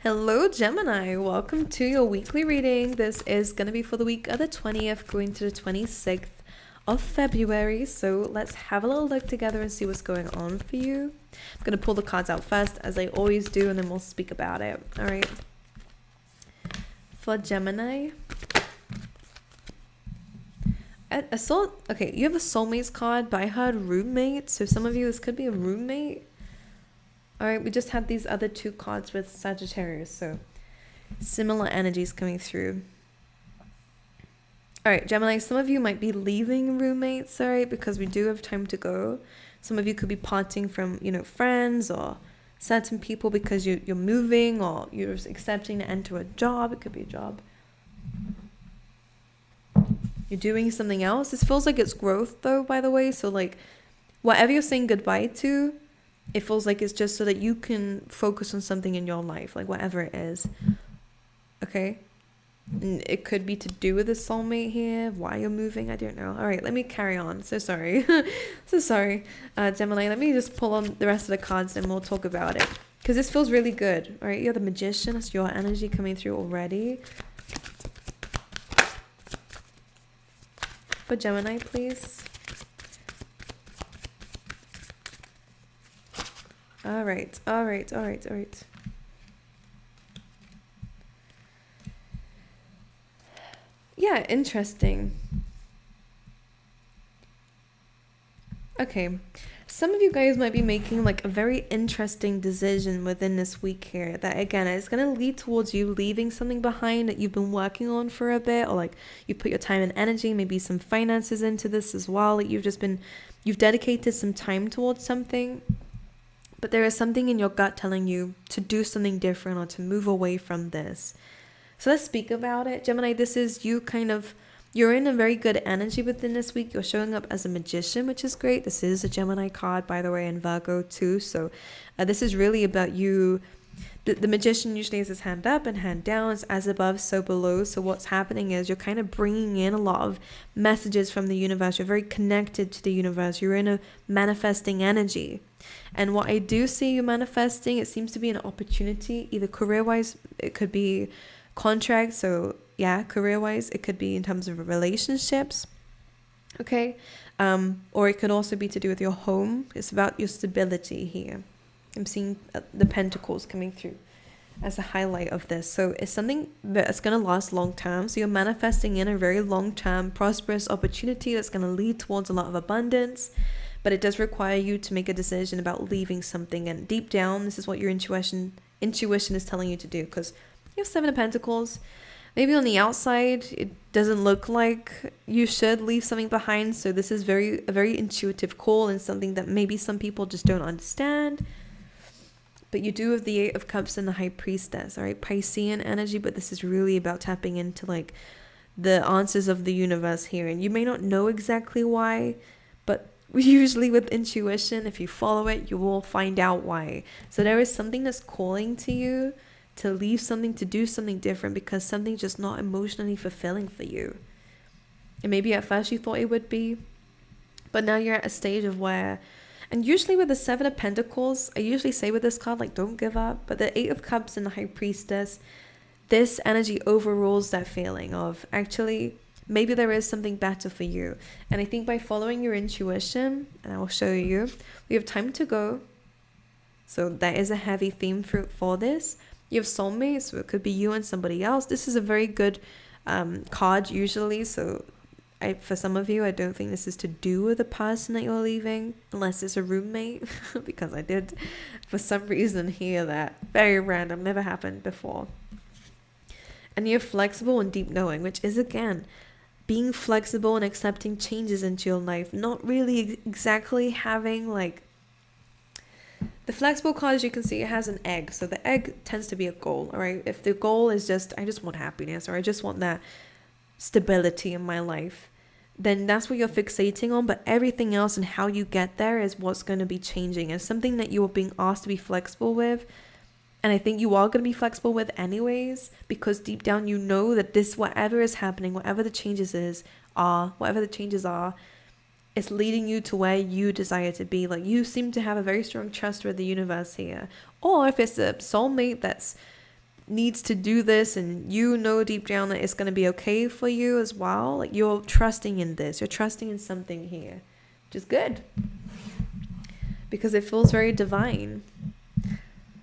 Hello, Gemini. Welcome to your weekly reading. This is going to be for the week of the 20th going to the 26th of February. So let's have a little look together and see what's going on for you. I'm going to pull the cards out first, as I always do, and then we'll speak about it. All right. For Gemini, I saw, okay, you have a soulmates card, but I heard roommate. So some of you, this could be a roommate. All right, we just had these other two cards with Sagittarius, so similar energies coming through. All right, Gemini, some of you might be leaving roommates, all right, because we do have time to go. Some of you could be parting from, friends or certain people because you're moving or you're accepting to enter a job. It could be a job. You're doing something else. This feels like it's growth, though, by the way. So, like, whatever you're saying goodbye to, it feels like it's just so that you can focus on something in your life, like whatever it is. Okay? And it could be to do with a soulmate here, why you're moving, I don't know. All right, let me carry on. So sorry. Gemini, let me just pull on the rest of the cards and we'll talk about it. Because this feels really good. All right, you're the Magician. That's your energy coming through already. For Gemini, please. All right. Yeah, interesting. Okay. Some of you guys might be making like a very interesting decision within this week here that, again, is going to lead towards you leaving something behind that you've been working on for a bit, or like you put your time and energy, maybe some finances into this as well. Like you've dedicated some time towards something. But there is something in your gut telling you to do something different or to move away from this. So let's speak about it. Gemini, this is you you're in a very good energy within this week. You're showing up as a magician, which is great. This is a Gemini card, by the way, and Virgo too. So this is really about you. The magician usually has his hand up and hand down. It's as above, so below. So what's happening is you're kind of bringing in a lot of messages from the universe. You're very connected to the universe. You're in a manifesting energy. And what I do see you manifesting, it seems to be an opportunity, either career-wise, it could be contract. So yeah, career-wise, it could be in terms of relationships. Okay. Or it could also be to do with your home. It's about your stability here. I'm seeing the pentacles coming through as a highlight of this. So it's something that's going to last long term. So you're manifesting in a very long term prosperous opportunity that's going to lead towards a lot of abundance. But it does require you to make a decision about leaving something. And deep down, this is what your intuition is telling you to do. Because you have Seven of Pentacles. Maybe on the outside, it doesn't look like you should leave something behind. So this is a very intuitive call and something that maybe some people just don't understand. But you do have the Eight of Cups and the High Priestess, all right? Piscean energy, but this is really about tapping into like the answers of the universe here. And you may not know exactly why, but usually with intuition, if you follow it, you will find out why. So there is something that's calling to you to leave something, to do something different, because something's just not emotionally fulfilling for you. And maybe at first you thought it would be, but now you're at a stage of where, and usually with the Seven of Pentacles, I usually say with this card, like, don't give up. But the Eight of Cups and the High Priestess, this energy overrules that feeling of actually, maybe there is something better for you. And I think by following your intuition, and I will show you, we have time to go. So that is a heavy theme for this. You have soulmates, so it could be you and somebody else. This is a very good card usually. So for some of you, I don't think this is to do with the person that you're leaving, unless it's a roommate, because I did for some reason hear that. Very random, never happened before. And you're flexible and deep knowing, which is, again, being flexible and accepting changes into your life, not really exactly having like the flexible card. As you can see, it has an egg, so the egg tends to be a goal. All right, if the goal is just I just want happiness, or I just want that stability in my life, then that's what you're fixating on. But everything else and how you get there is what's going to be changing. It's something that you are being asked to be flexible with, and I think you are going to be flexible with anyways, because deep down you know that this, whatever is happening, whatever the changes are, it's leading you to where you desire to be. Like, you seem to have a very strong trust with the universe here. Or if it's a soulmate that's needs to do this, and you know deep down that it's going to be okay for you as well. Like, you're trusting in this, you're trusting in something here, which is good because it feels very divine.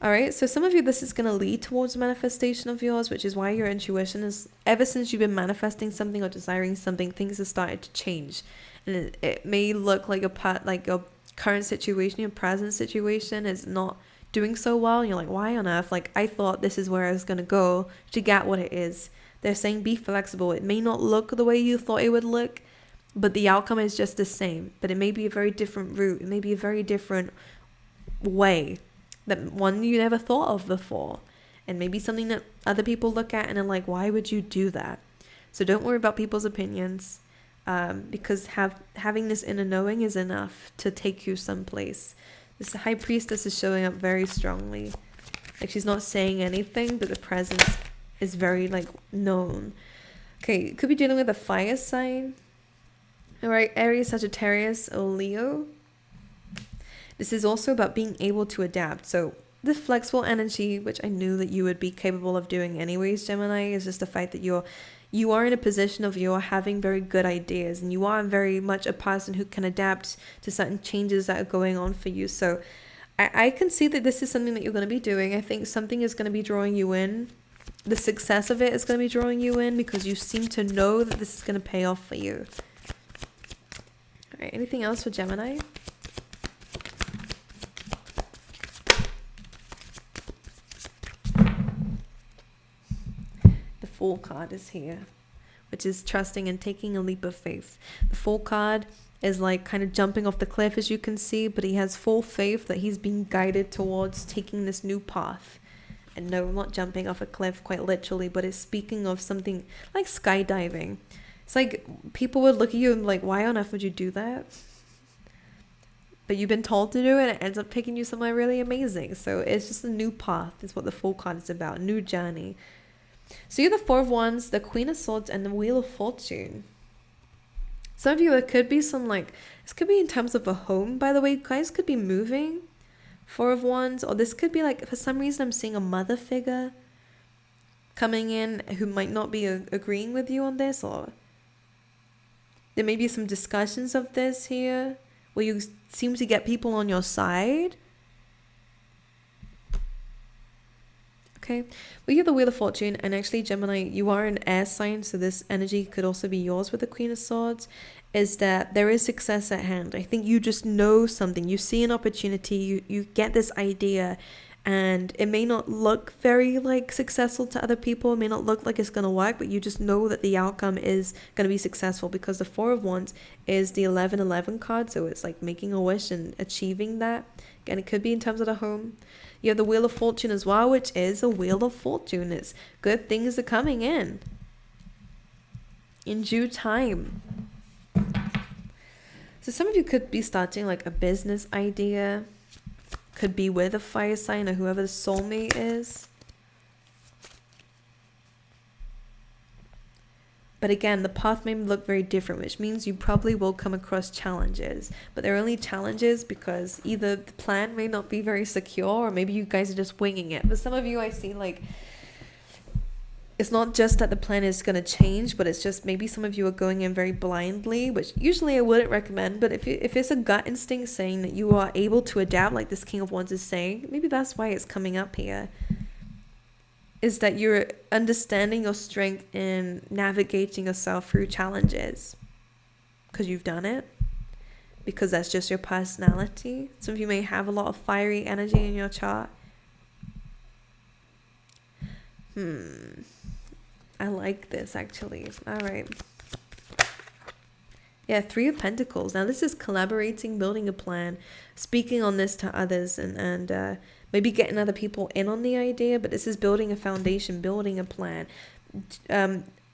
All right, so some of you, this is going to lead towards manifestation of yours, which is why your intuition is, ever since you've been manifesting something or desiring something, things have started to change. And it may look like your current situation, your present situation is not doing so well. And you're like, why on earth? Like, I thought this is where I was going to go to get what it is. They're saying be flexible. It may not look the way you thought it would look, but the outcome is just the same. But it may be a very different route. It may be a very different way, that one you never thought of before, and maybe something that other people look at and are like, why would you do that? So don't worry about people's opinions, because having this inner knowing is enough to take you someplace. This high priestess is showing up very strongly. Like, she's not saying anything, but the presence is very like known. Okay, could be dealing with a fire sign. All right, Aries, Sagittarius, or Leo. This is also about being able to adapt. So the flexible energy, which I knew that you would be capable of doing anyways, Gemini, is just the fact that you are in a position of you're having very good ideas, and you are very much a person who can adapt to certain changes that are going on for you. So I can see that this is something that you're going to be doing. I think something is going to be drawing you in. The success of it is going to be drawing you in because you seem to know that this is going to pay off for you. All right, anything else for Gemini? Fool card is here, which is trusting and taking a leap of faith. The Fool card is like kind of jumping off the cliff, as you can see, but he has full faith that he's being guided towards taking this new path. And no, not jumping off a cliff quite literally, but it's speaking of something like skydiving. It's like people would look at you and be like, why on earth would you do that? But you've been told to do it, and it ends up taking you somewhere really amazing. So it's just a new path is what the Fool card is about, a new journey. So you're the Four of Wands, the Queen of Swords, and the Wheel of Fortune. Some of you, there could be some this could be in terms of a home, by the way. You guys could be moving, Four of Wands, or this could be like, for some reason, I'm seeing a mother figure coming in who might not be agreeing with you on this, or there may be some discussions of this here where you seem to get people on your side. Okay, well, you're the Wheel of Fortune, and actually, Gemini, you are an air sign, so this energy could also be yours with the Queen of Swords, is that there is success at hand. I think you just know something. You see an opportunity, you get this idea, and it may not look very successful to other people. It may not look like it's going to work, but you just know that the outcome is going to be successful, because the Four of Wands is the 1111 card, so it's like making a wish and achieving that. Again, it could be in terms of the home. You have the Wheel of Fortune as well, which is a Wheel of Fortune. It's good things are coming in due time. So some of you could be starting like a business idea. Could be with a fire sign or whoever the soulmate is. But again, the path may look very different, which means you probably will come across challenges. But they're only challenges because either the plan may not be very secure, or maybe you guys are just winging it. But some of you, I see it's not just that the plan is going to change, but it's just maybe some of you are going in very blindly, which usually I wouldn't recommend. But if it's a gut instinct saying that you are able to adapt, like this King of Wands is saying, maybe that's why it's coming up here. Is that you're understanding your strength in navigating yourself through challenges because you've done it, because that's just your personality. Some of you may have a lot of fiery energy in your chart. I like this, actually. All right. Yeah, Three of Pentacles. Now, this is collaborating, building a plan, speaking on this to others, and maybe getting other people in on the idea. But this is building a foundation, building a plan,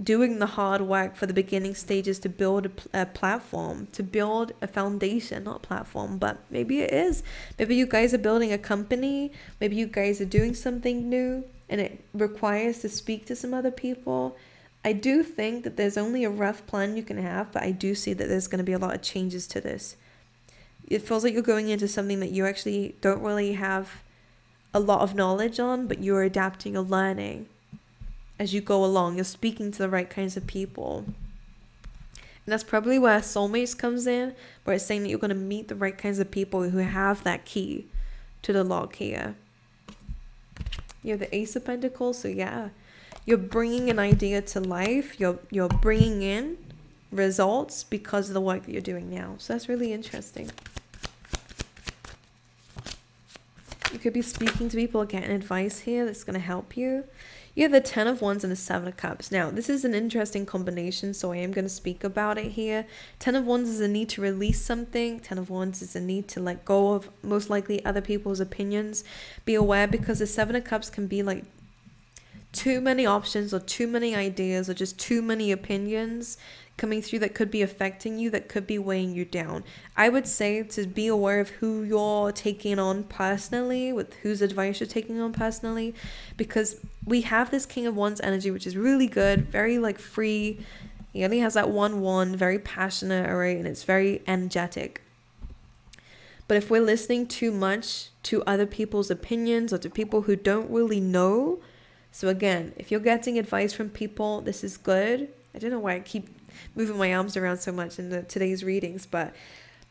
doing the hard work for the beginning stages to build a platform, to build a foundation, not platform, but maybe it is. Maybe you guys are building a company. Maybe you guys are doing something new, and it requires to speak to some other people. I do think that there's only a rough plan you can have, but I do see that there's going to be a lot of changes to this. It feels like you're going into something that you actually don't really have a lot of knowledge on, but you're adapting or learning as you go along. You're speaking to the right kinds of people. And that's probably where soulmates comes in, where it's saying that you're going to meet the right kinds of people who have that key to the lock here. You have the Ace of Pentacles, so yeah, you're bringing an idea to life. You're bringing in results because of the work that you're doing now. So that's really interesting. You could be speaking to people, getting advice here that's going to help you. You have the 10 of Wands and the 7 of Cups. Now, this is an interesting combination, so I am going to speak about it here. 10 of Wands is a need to release something. 10 of Wands is a need to let go of most likely other people's opinions. Be aware, because the 7 of Cups can be like too many options or too many ideas or just too many opinions coming through that could be affecting you, that could be weighing you down. I would say to be aware of who you're taking on personally, with whose advice you're taking on personally, because we have this King of Wands energy, which is really good, very like free. He only has that one, very passionate, all right, and it's very energetic. But if we're listening too much to other people's opinions or to people who don't really know, so again, if you're getting advice from people, this is good. I don't know why I keep moving my arms around so much in today's readings, but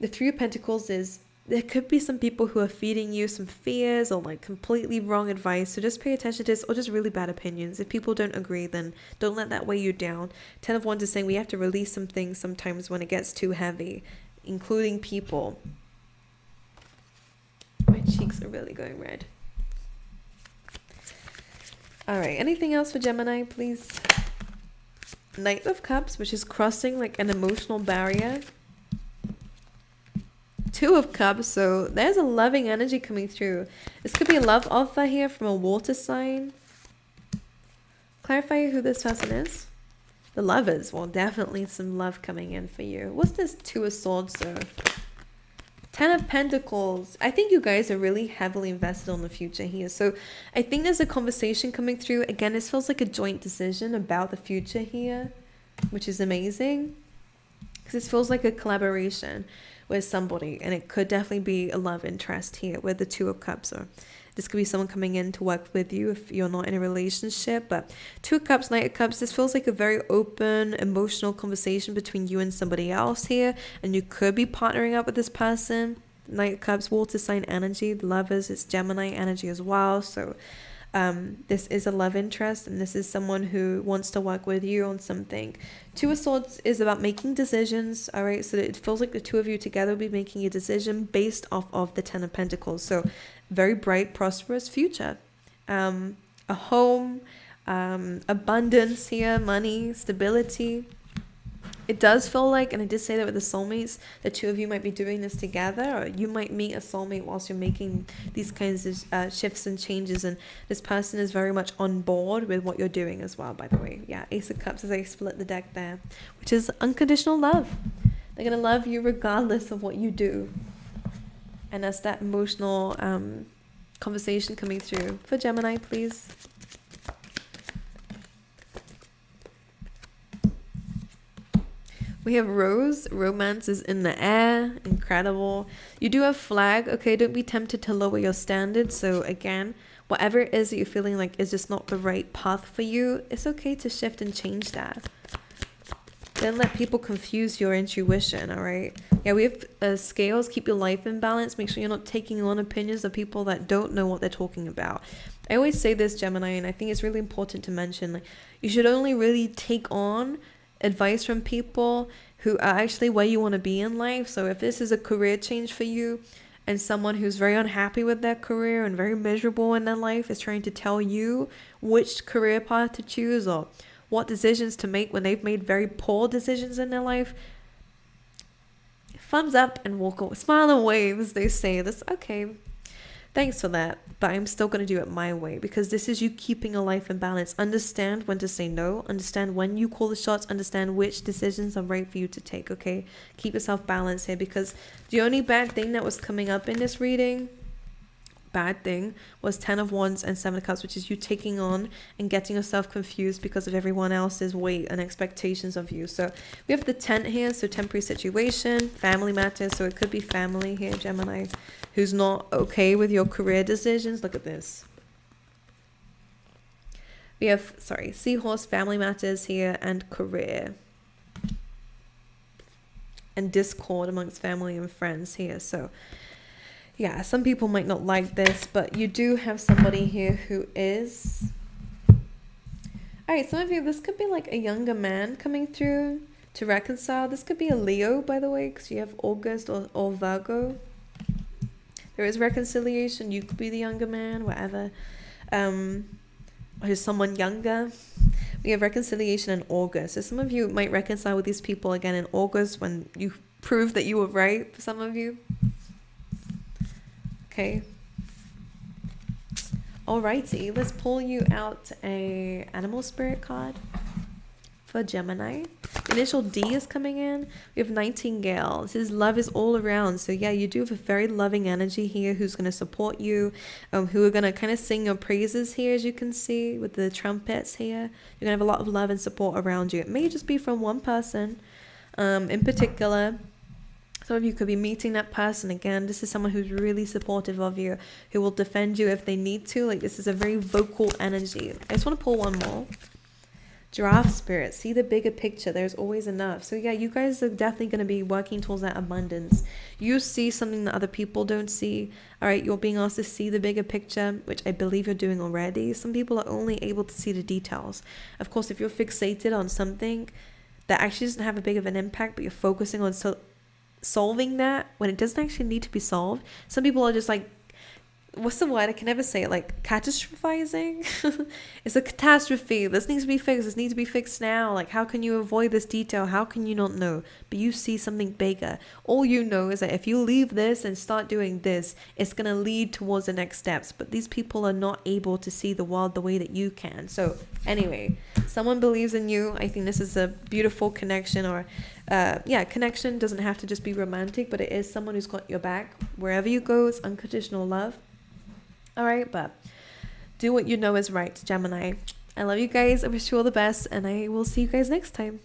the 3 of Pentacles is, there could be some people who are feeding you some fears or like completely wrong advice. So just pay attention to this, or just really bad opinions. If people don't agree, then don't let that weigh you down. 10 of Wands is saying we have to release some things sometimes when it gets too heavy, including people. My cheeks are really going red. All right, anything else for Gemini, please? Knight of Cups, which is crossing like an emotional barrier. 2 of Cups, so there's a loving energy coming through. This could be a love offer here from a water sign. Clarify who this person is. The Lovers. Well, definitely some love coming in for you. What's this 2 of Swords though? 10 of Pentacles. I think you guys are really heavily invested on the future here. So I think there's a conversation coming through. Again, this feels like a joint decision about the future here, which is amazing. Because this feels like a collaboration with somebody. And it could definitely be a love interest here with the 2 of Cups. Or this could be someone coming in to work with you if you're not in a relationship. But 2 of Cups, Knight of Cups, this feels like a very open, emotional conversation between you and somebody else here. And you could be partnering up with this person. Knight of Cups, water sign energy. The Lovers, it's Gemini energy as well. So this is a love interest, and this is someone who wants to work with you on something. 2 of Swords is about making decisions, all right? So it feels like the 2 of you together will be making a decision based off of the 10 of Pentacles. So very bright, prosperous future. A home, abundance here, money, stability. It does feel like, and I did say that with the soulmates, the 2 of you might be doing this together, or you might meet a soulmate whilst you're making these kinds of shifts and changes, and this person is very much on board with what you're doing as well, by the way. Yeah, Ace of Cups as I split the deck there, which is unconditional love. They're going to love you regardless of what you do. And that's that emotional conversation coming through. For Gemini, please. We have Rose. Romance is in the air. Incredible. You do have Flag. Okay, don't be tempted to lower your standards. So again, whatever it is that you're feeling like is just not the right path for you, it's okay to shift and change that. Don't let people confuse your intuition, all right? Yeah, we have scales. Keep your life in balance. Make sure you're not taking on opinions of people that don't know what they're talking about. I always say this, Gemini, and I think it's really important to mention, like, you should only really take on advice from people who are actually where you want to be in life. So if this is a career change for you, and someone who's very unhappy with their career and very miserable in their life is trying to tell you which career path to choose or what decisions to make when they've made very poor decisions in their life, thumbs up and walk away. Smile and wave, as they say. That's okay. Thanks for that, but I'm still going to do it my way, because this is you keeping a life in balance. Understand when to say no, understand when you call the shots, understand which decisions are right for you to take, okay? Keep yourself balanced here, because the only bad thing that was coming up in this reading bad thing was 10 of Wands and 7 of Cups, which is you taking on and getting yourself confused because of everyone else's weight and expectations of you. So we have the tent here, so temporary situation, family matters. So it could be family here, Gemini, who's not okay with your career decisions. Look at this. We have, seahorse, family matters here, and career. And discord amongst family and friends here. So yeah, some people might not like this, but you do have somebody here who is... All right, some of you, this could be like a younger man coming through to reconcile. This could be a Leo, by the way, because you have August or Virgo. There is reconciliation. You could be the younger man, whatever. Or just someone younger. We have reconciliation in August. So some of you might reconcile with these people again in August when you prove that you were right, for some of you. Okay. Alrighty, let's pull you out a animal spirit card for Gemini. Initial D is coming in. We have Nightingale. This is love is all around. So yeah, you do have a very loving energy here who's going to support you, who are going to kind of sing your praises here, as you can see with the trumpets here. You're going to have a lot of love and support around you. It may just be from one person in particular. Some of you could be meeting that person again. This is someone who's really supportive of you, who will defend you if they need to. Like, this is a very vocal energy. I just want to pull one more. Giraffe spirit, see the bigger picture. There's always enough. So yeah, you guys are definitely going to be working towards that abundance. You see something that other people don't see. All right, you're being asked to see the bigger picture, which I believe you're doing already. Some people are only able to see the details. Of course, if you're fixated on something that actually doesn't have a big of an impact, but you're focusing on solving that when it doesn't actually need to be solved. Some people are just like, what's the word? I can never say it. Like catastrophizing. It's a catastrophe. This needs to be fixed. This needs to be fixed now. Like, how can you avoid this detail? How can you not know? But you see something bigger. All you know is that if you leave this and start doing this, it's going to lead towards the next steps. But these people are not able to see the world the way that you can. So anyway, someone believes in you. I think this is a beautiful connection, or connection doesn't have to just be romantic, but it is someone who's got your back. Wherever you go, it's unconditional love. All right, but do what you know is right, Gemini. I love you guys. I wish you all the best, and I will see you guys next time.